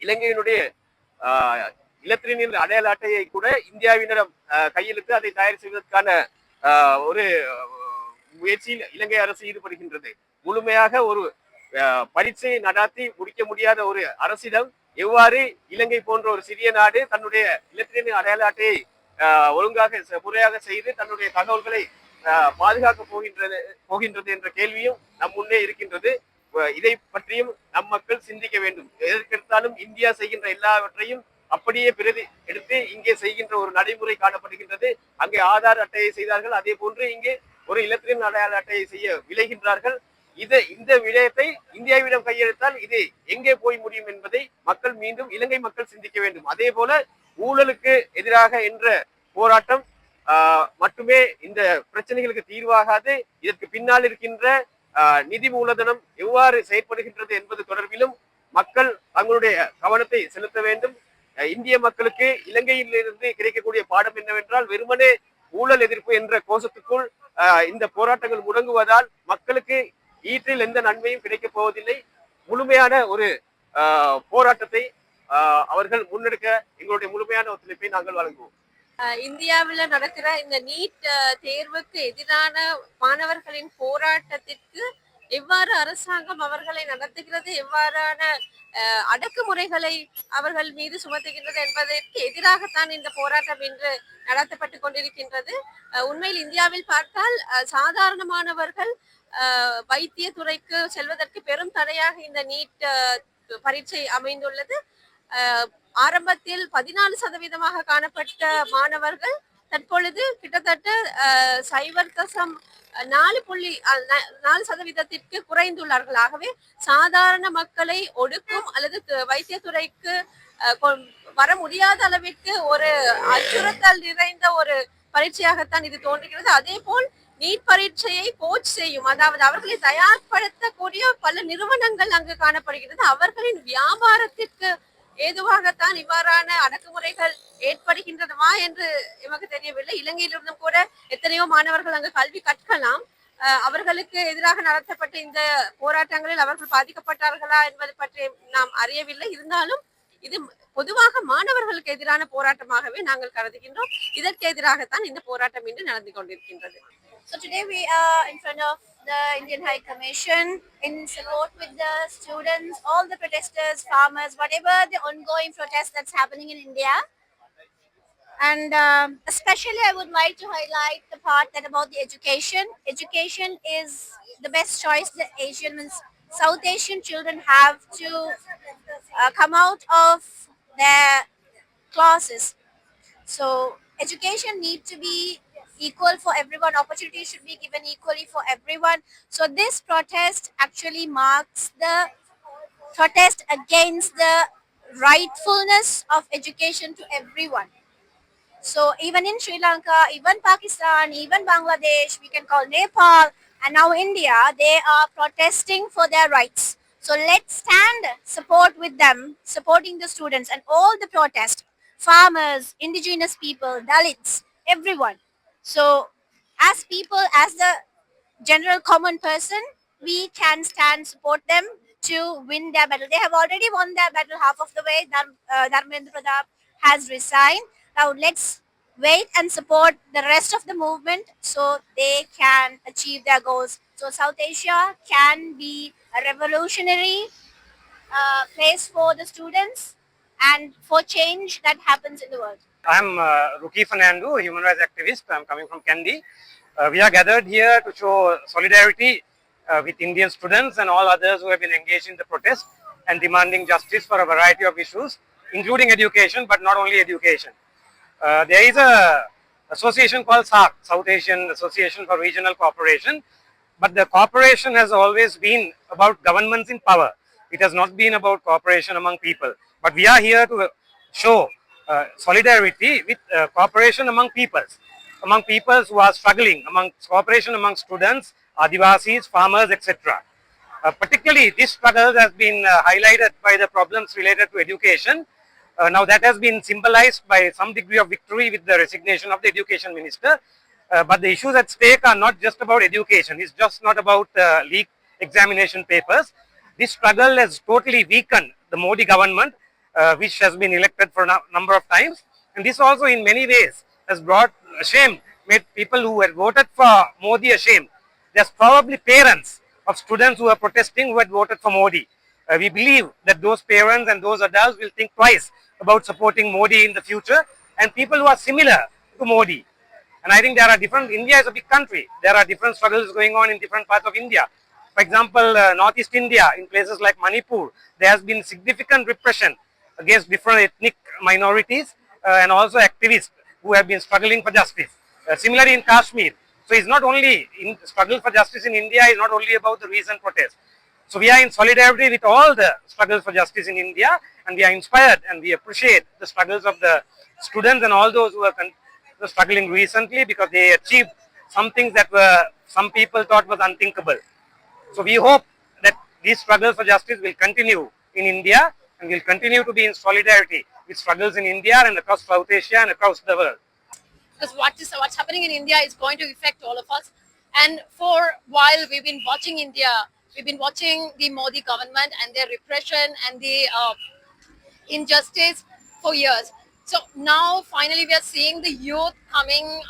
இலங்கையினுடைய இலத்திரனியல் அடையாள அட்டையை கூட இந்தியாவினரிடம் கையெழுத்து அதை தயார் செய்வதற்கான ஒரு முயற்சியில் இலங்கை அரசு ஈடுபடுகின்றது. முழுமையாக ஒரு பரீட்சையை நடாத்தி முடிக்க முடியாத ஒரு அரசிடம் எவ்வாறு இலங்கை போன்ற ஒரு சிறிய நாடு தன்னுடைய இலத்திரனியல் அடையாள அட்டையை ஒழுங்காக முறையாக செய்து தன்னுடைய தகவல்களை பாதுகாக்க போகின்றது என்ற கேள்வியும் நம் முன்னே இருக்கின்றது. இதை பற்றியும் நம் மக்கள் சிந்திக்க வேண்டும். எதற்கெடுத்தாலும் இந்தியா செய்கின்ற எல்லாவற்றையும் அப்படியே பிரதி எடுத்து இங்கே செய்கின்ற ஒரு நடைமுறை காணப்படுகின்றது. அங்கே ஆதார் அட்டையை செய்தார்கள், அதே போன்று இங்கே ஒரு இலத்திரனியல் அடையாள அட்டையை செய்ய விளைகின்றார்கள். இந்த விடயத்தை இந்தியாவிடம் கையெழுத்தால் இது எங்கே போய் முடியும் என்பதை மக்கள் மீண்டும் இலங்கை மக்கள் சிந்திக்க வேண்டும். அதே போல ஊழலுக்கு எதிராக என்ற போராட்டம் மட்டுமே இந்த பிரச்சனைகளுக்கு தீர்வாகாது. இதற்கு பின்னால் இருக்கின்ற நிதி மூலதனம் எவ்வாறு செயற்படுகின்றது என்பது தொடர்பிலும் மக்கள் தங்களுடைய கவனத்தை செலுத்த வேண்டும். இந்திய மக்களுக்கு இலங்கையிலிருந்து கிடைக்கக்கூடிய பாடம் என்னவென்றால், வெறுமனே ஊழல் எதிர்ப்பு என்ற கோஷத்துக்குள் இந்த போராட்டங்கள் முடங்குவதால் மக்களுக்கு ஈற்றில் எந்த நன்மையும் கிடைக்கப் போவதில்லை. முழுமையான ஒரு போராட்டத்தை அவர்கள் முன்னெடுக்க எங்களுடைய முழுமையான ஒத்துழைப்பை நாங்கள் வழங்குவோம். இந்தியாவில் நடக்கிற இந்த நீட் தேர்வுக்கு எதிரான மாணவர்களின் போராட்டத்திற்கு எவ்வாறு அரசாங்கம் அவர்களை நடத்துகிறது, எவ்வாறான அடக்குமுறைகளை அவர்கள் மீது சுமத்துகின்றது என்பதற்கு எதிராகத்தான் இந்த போராட்டம் இன்று நடத்தப்பட்டு கொண்டிருக்கின்றது. உண்மையில் இந்தியாவில் பார்த்தால் சாதாரணமானவர்கள் வைத்தியத்துறைக்கு செல்வதற்கு பெரும் தடையாக இந்த நீட் பரீட்சை அமைந்துள்ளது. ஆரம்பத்தில் 14% காணப்பட்ட மாணவர்கள் தற்பொழுது கிட்டத்தட்ட 0.4% குறைந்துள்ளார்கள். ஆகவே சாதாரண மக்களை ஒடுக்கும் அல்லது வைத்தியத்துறைக்கு வர முடியாத அளவிற்கு ஒரு அச்சுறுத்தல் நிறைந்த ஒரு பரீட்சையாகத்தான் இது தோன்றுகிறது. அதே போல் நீட் பரீட்சையை கோச் செய்யும், அதாவது அவர்களை தயார்படுத்தக்கூடிய பல நிறுவனங்கள் அங்கு காணப்படுகிறது. அவர்களின் வியாபாரத்திற்கு ஏதுவாகத்தான் இவ்வாறான அடக்குமுறைகள் ஏற்படுகின்றனவா என்று எமக்கு தெரியவில்லை. இலங்கையிலிருந்தும் கூட எத்தனையோ மாணவர்கள் அங்கு கல்வி கற்கலாம். அவர்களுக்கு எதிராக நடத்தப்பட்ட இந்த போராட்டங்களில் அவர்கள் பாதிக்கப்பட்டார்களா என்பது பற்றி நாம் அறியவில்லை. இருந்தாலும் இது பொதுவாக மாணவர்களுக்கு எதிரான போராட்டமாகவே நாங்கள் கருதுகின்றோம். இதற்கு எதிராகத்தான் இந்த போராட்டம் இன்று நடந்து கொண்டிருக்கின்றது. So today we are in front of the Indian High Commission in support with the students, all the protesters, farmers, whatever the ongoing protest that's happening in India. And especially I would like to highlight the part that about the education. Education is the best choice that South Asian children have to come out of their classes. So education needs to be equal for everyone. Opportunities should be given equally for everyone. So this protest actually marks the protest against the rightfulness of education to everyone. So even in Sri Lanka, even Pakistan, even Bangladesh, we can call Nepal, and now India, they are protesting for their rights. So let's stand support with them, supporting the students and all the protest, farmers, indigenous people, Dalits, everyone. So as people, as the general common person, we can stand, support them to win their battle. They have already won their battle half of the way. Dharmendra Pradhan has resigned. Now let's wait and support the rest of the movement so they can achieve their goals. So South Asia can be a revolutionary place for the students and for change that happens in the world. I'm Ruki Fernando, human rights activist. I'm coming from Kandy. We are gathered here to show solidarity with Indian students and all others who have been engaged in the protest and demanding justice for a variety of issues, including education, but not only education. There is a association called SAAC, South Asian Association for Regional Cooperation, but the cooperation has always been about governments in power. It has not been about cooperation among people. But we are here to show solidarity with cooperation among peoples who are struggling, cooperation among students, Adivasis, farmers, etc. Particularly, this struggle has been highlighted by the problems related to education. Now that has been symbolized by some degree of victory with the resignation of the education minister. But the issues at stake are not just about education. It's just not about leaked examination papers. This struggle has totally weakened the Modi government which has been elected for a number of times. And this also in many ways has brought shame, made people who had voted for Modi ashamed. There's probably parents of students who are protesting who had voted for Modi. We believe that those parents and those adults will think twice about supporting Modi in the future, and people who are similar to Modi. And I think there are different, India is a big country. There are different struggles going on in different parts of India. For example, Northeast India, in places like Manipur, there has been significant repression against different ethnic minorities and also activists who have been struggling for justice. Similarly in Kashmir. So it's not only, in struggle for justice in India is not only about the recent protests. So we are in solidarity with all the struggles for justice in India, and we are inspired and we appreciate the struggles of the students and all those who are struggling recently, because they achieved some things that were some people thought was unthinkable. So we hope that these struggles for justice will continue in India and will continue to be in solidarity with struggles in India and across South Asia and across the world. Because what's happening in India is going to affect all of us. And for a while we've been watching India, we've been watching the Modi government and their repression and the injustice for years. So now finally we are seeing the youth coming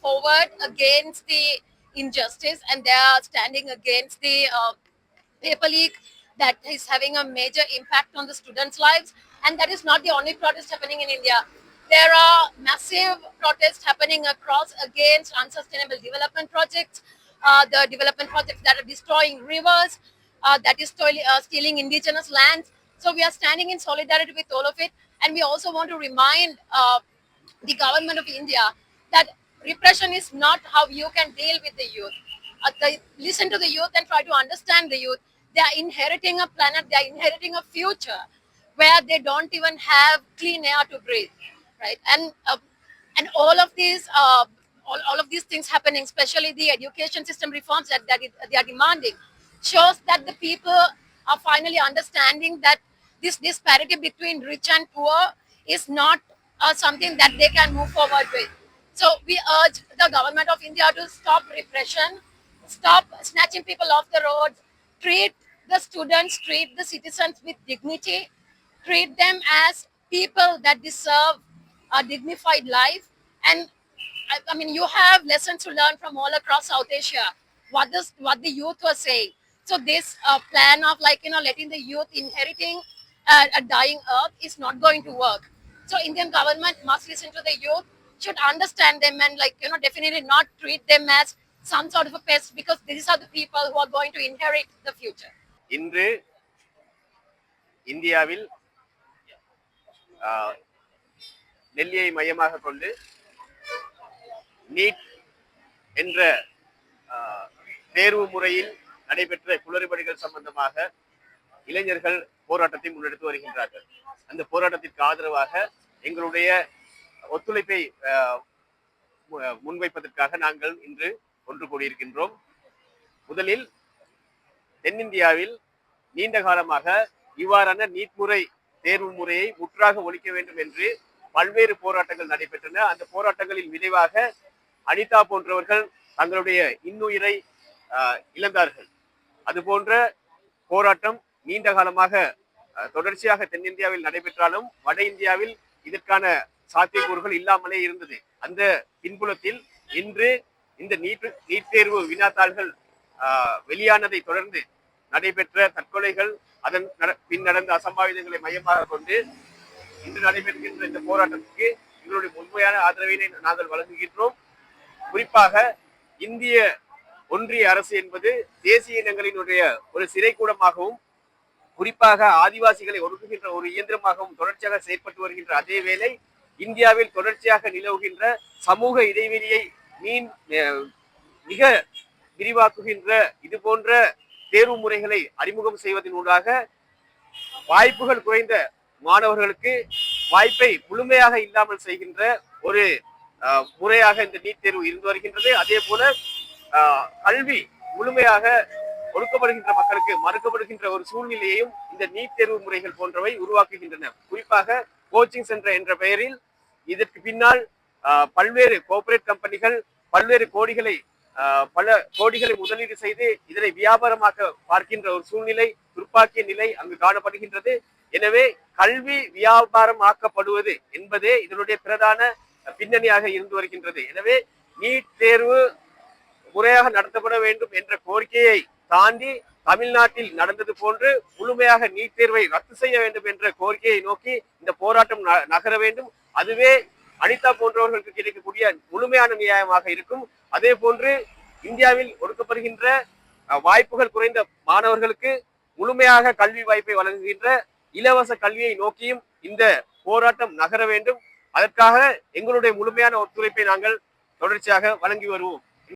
forward against the injustice, and they are standing against the paper leak that is having a major impact on the students' lives. And that is not the only protest happening in India. There are massive protests happening across against unsustainable development projects, the development projects that are destroying rivers, that is stealing indigenous lands. So we are standing in solidarity with all of it. And we also want to remind the government of India that repression is not how you can deal with the youth. Listen to the youth and try to understand the youth. They are inheriting a planet, they are inheriting a future where they don't even have clean air to breathe, right? And all of these things happening, especially the education system reforms that they are demanding, shows that the people are finally understanding that this disparity between rich and poor is not something that they can move forward with. So we urge the government of India to stop repression, stop snatching people off the roads, treat the students, treat the citizens with dignity, treat them as people that deserve a dignified life. And I mean, you have lessons to learn from all across South Asia, what the youth were saying. So this plan of letting the youth inheriting a dying earth is not going to work. So Indian government must listen to the youth, should understand them, and definitely not treat them as some sort of a pest, because these are the people who are going to inherit the future. இன்று இந்தியாவில் டெல்லியை மையமாக கொண்டு NEET என்ற தேர்வு முறையில் நடைபெற்ற குளறுபடிகள் சம்பந்தமாக இளைஞர்கள் போராட்டத்தை முன்னெடுத்து வருகின்றார்கள். அந்த போராட்டத்திற்கு ஆதரவாக எங்களுடைய ஒத்துழைப்பை முன்வைப்பதற்காக நாங்கள் இன்று ஒன்று கூடியிருக்கின்றோம். முதலில் தென்னிந்தியாவில் நீண்ட காலமாக இவ்வாறான நீட் முறை தேர்வு முறையை முற்றாக ஒழிக்க வேண்டும் என்று பல்வேறு போராட்டங்கள் நடைபெற்றன. அந்த போராட்டங்களின் விளைவாக அனிதா போன்றவர்கள் தங்களுடைய இன்னுயிரை இழந்தார்கள். அது போன்ற போராட்டம் நீண்ட காலமாக தொடர்ச்சியாக தென்னிந்தியாவில் நடைபெற்றாலும் வட இந்தியாவில் இதற்கான சாத்தியக்கூறுகள் இல்லாமலே இருந்தது. அந்த பின்புலத்தில் இன்று இந்த நீட் தேர்வு வினாத்தாள்கள் வெளியானதை தொடர்ந்து நடைபெற்ற தற்கொலைகள், அதன் பின் நடந்த அசம்பாவிதங்களை மையமாக கொண்டு இன்று நடைபெறுகின்ற இந்த போராட்டத்துக்கு எங்களுடைய உண்மையான ஆதரவினை நாங்கள் வழங்குகின்றோம். குறிப்பாக இந்திய ஒன்றிய அரசு என்பது தேசிய இனங்களினுடைய ஒரு சிறைக்கூடமாகவும், குறிப்பாக ஆதிவாசிகளை ஒடுக்குகின்ற ஒரு இயந்திரமாகவும் தொடர்ச்சியாக செயற்பட்டு வருகின்ற அதே வேளை இந்தியாவில் தொடர்ச்சியாக நிலவுகின்ற சமூக இடைவெளியை மிக விரிவாக்குகின்ற இது போன்ற தேர்வு முறைகளை அறிமுகம் செய்வதன் ஊடாக வாய்ப்புகள் குறைந்த மாணவர்களுக்கு வாய்ப்பை முழுமையாக இல்லாமல் செய்கின்ற ஒரு முறையாக இந்த நீட் தேர்வு இருந்து வருகின்றது. அதே போல கல்வி முழுமையாக ஒடுக்கப்படுகின்ற மக்களுக்கு மறுக்கப்படுகின்ற ஒரு சூழ்நிலையையும் இந்த நீட் தேர்வு முறைகள் போன்றவை உருவாக்குகின்றன. குறிப்பாக கோச்சிங் சென்டர் என்ற பெயரில் இதற்கு பின்னால் பல்வேறு கோஆபரேட் கம்பெனிகள் பல கோடிகளை முதலீடு செய்து இதனை வியாபாரமாக பார்க்கின்ற ஒரு சூழ்நிலை, துப்பாக்கிய நிலை அங்கு காணப்படுகின்றது. எனவே கல்வி வியாபாரம் ஆக்கப்படுவது என்பதே இதனுடைய பிரதான பின்னணியாக இருந்து வருகின்றது. எனவே நீட் தேர்வு முறையாக நடத்தப்பட வேண்டும் என்ற கோரிக்கையை தாண்டி தமிழ்நாட்டில் நடந்தது போன்று முழுமையாக நீட் தேர்வை ரத்து செய்ய வேண்டும் என்ற கோரிக்கையை நோக்கி இந்த போராட்டம் நகர வேண்டும். அதுவே அனிதா போன்றவர்களுக்கு கிடைக்கக்கூடிய முழுமையான நியாயமாக இருக்கும். அதே போன்று இந்தியாவில் ஒடுக்கப்படுகின்ற வாய்ப்புகள் குறைந்த மாணவர்களுக்கு முழுமையாக கல்வி வாய்ப்பை வழங்குகின்ற இலவச கல்வியை நோக்கியும் இந்த போராட்டம் நகர வேண்டும். அதற்காக எங்களுடைய முழுமையான ஒத்துழைப்பை நாங்கள் தொடர்ச்சியாக வழங்கி வருவோம்.